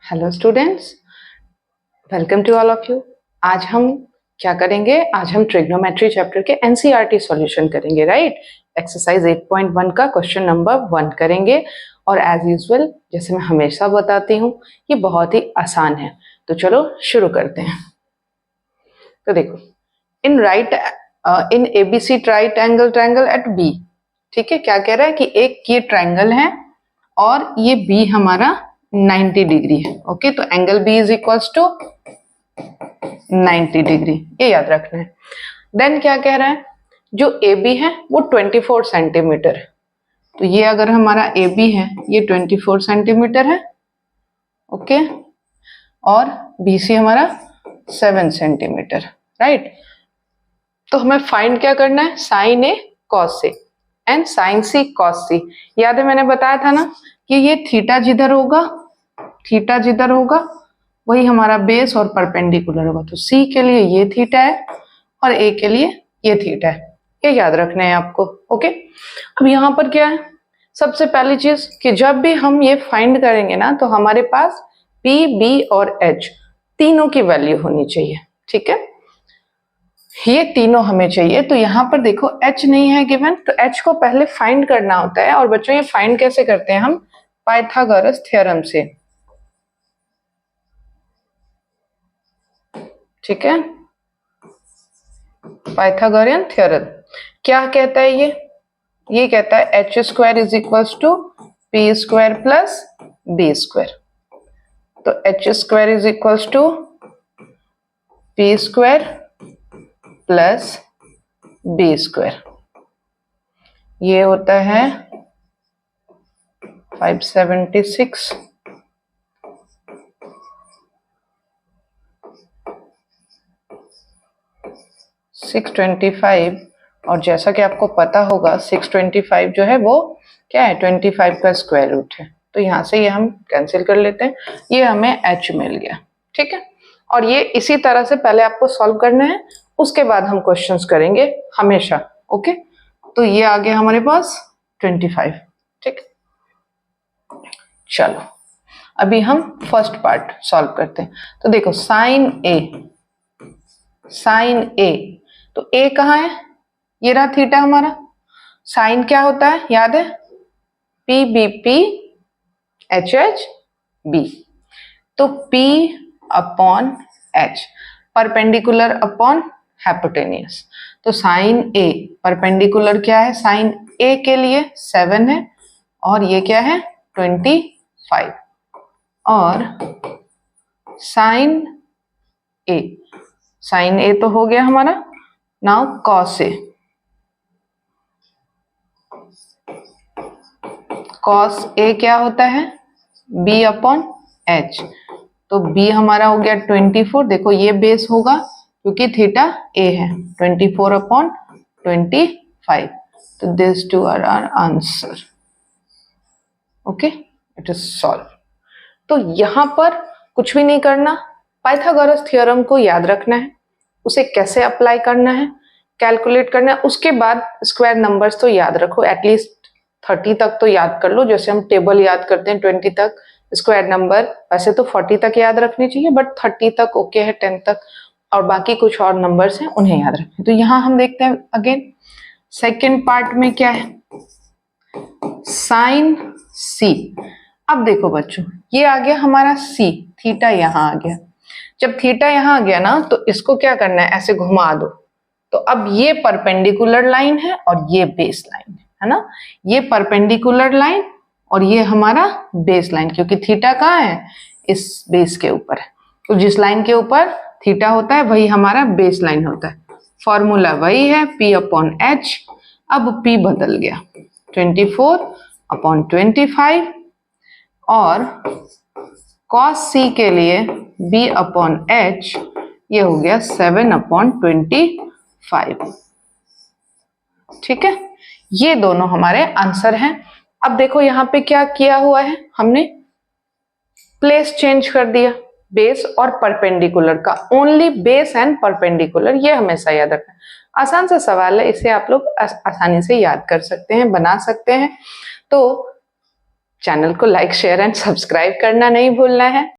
Hello students, welcome to all of you. आज हम क्या करेंगे? आज हम ट्रिग्नोमेट्री चैप्टर के एनसीईआरटी सॉल्यूशन करेंगे, राइट। एक्सरसाइज 8.1 का क्वेश्चन नंबर 1 करेंगे और एज यूजुअल जैसे मैं हमेशा बताती हूँ ये बहुत ही आसान है। तो चलो शुरू करते हैं। तो देखो, in ABC right angle triangle at B, ठीक है। क्या कह रहा है कि एक ये ट्रायंगल है और ये बी हमारा 90 डिग्री है। ओके, तो angle B is equals to 90 degree, ये याद रखना है। देन क्या कह रहा है, जो ए बी है वो 24 सेंटीमीटर। तो ये अगर हमारा ए बी है ये 24 सेंटीमीटर है, ओके। और बी सी हमारा 7 सेंटीमीटर, राइट। तो हमें फाइंड क्या करना है? Sine A cos A and sine C cos C. याद है मैंने बताया था ना कि ये थीटा जिधर होगा वही हमारा बेस और परपेंडिकुलर होगा। तो सी के लिए ये थीटा है और ए के लिए ये थीटा है, ये याद रखना है आपको, ओके। अब यहाँ पर क्या है, सबसे पहली चीज कि जब भी हम ये फाइंड करेंगे ना तो हमारे पास पी, बी और एच तीनों की वैल्यू होनी चाहिए, ठीक है। ये तीनों हमें चाहिए। तो यहाँ पर देखो h नहीं है गिवन, तो h को पहले फाइंड करना होता है। और बच्चों ये फाइंड कैसे करते हैं हम? पाइथागोरस थ्योरम से, ठीक है। पाइथागोरियन थ्योरम क्या कहता है? ये कहता है H square is equals to P square plus B square. तो H square is equals to P square plus B square, ये होता है 576 625। और जैसा कि आपको पता होगा 625 जो है वो क्या है? 25 का स्क्वायर रूट है। तो यहाँ से ये हम कैंसिल कर लेते हैं, ये हमें h मिल गया, ठीक है। और ये इसी तरह से पहले आपको सॉल्व करना है, उसके बाद हम क्वेश्चंस करेंगे हमेशा, ओके। तो ये आ गया हमारे पास 25, ठीक। चलो अभी हम फर्स्ट पार्ट सॉल्व करते हैं। तो देखो साइन ए, तो ए कहाँ है? ये रहा थीटा हमारा। साइन क्या होता है याद है? P B P H H B. तो P upon H perpendicular upon hypotenuse. तो साइन A परपेंडिकुलर क्या है? साइन A के लिए 7 है और ये क्या है? 25। और साइन A तो हो गया हमारा। नाउ कॉस A क्या होता है? B upon H। तो B हमारा हो गया 24। देखो ये बेस होगा क्योंकि थीटा A है, 24 अपॉन 25। तो this two are our answer, okay. It is solve. तो यहां पर कुछ भी नहीं करना, पाइथागोरस थ्योरम को याद रखना है, उसे कैसे अप्लाई करना है, कैलकुलेट करना है। उसके बाद स्क्वायर नंबर्स तो याद रखो, एटलीस्ट 30 तक तो याद कर लो। जैसे हम टेबल याद करते हैं 20 तक, स्क्वायर नंबर वैसे तो 40 तक याद रखनी चाहिए, बट 30 तक ओके है, 10 तक। और बाकी कुछ और नंबर्स हैं उन्हें याद रखें। तो यहाँ हम देखते हैं अगेन सेकेंड पार्ट में क्या है, साइन सी। अब देखो बच्चों ये आ गया हमारा सी, थीटा यहाँ आ गया। जब थीटा यहाँ आ गया ना तो इसको क्या करना है? ऐसे घुमा दो। तो अब ये परपेंडिकुलर लाइन है और ये बेस लाइन है ना। ये परपेंडिकुलर लाइन और ये हमारा बेस लाइन, क्योंकि थीटा कहाँ है? इस बेस के ऊपर है। तो जिस लाइन के ऊपर थीटा होता है वही हमारा बेस लाइन होता है। फॉर्मूला वही है P अपॉन H। अब P बदल गया 24 अपॉन 25 और cos C के लिए B अपॉन H ये हो गया 7 अपॉन 25, ठीक है। ये दोनों हमारे आंसर हैं। अब देखो यहाँ पे क्या किया हुआ है, हमने प्लेस चेंज कर दिया बेस और परपेंडिकुलर का। ओनली बेस एंड परपेंडिकुलर, ये हमेशा याद रखना। आसान सा सवाल है, इसे आप लोग आसानी से याद कर सकते हैं, बना सकते हैं। तो चैनल को लाइक, शेयर एंड सब्सक्राइब करना नहीं भूलना है।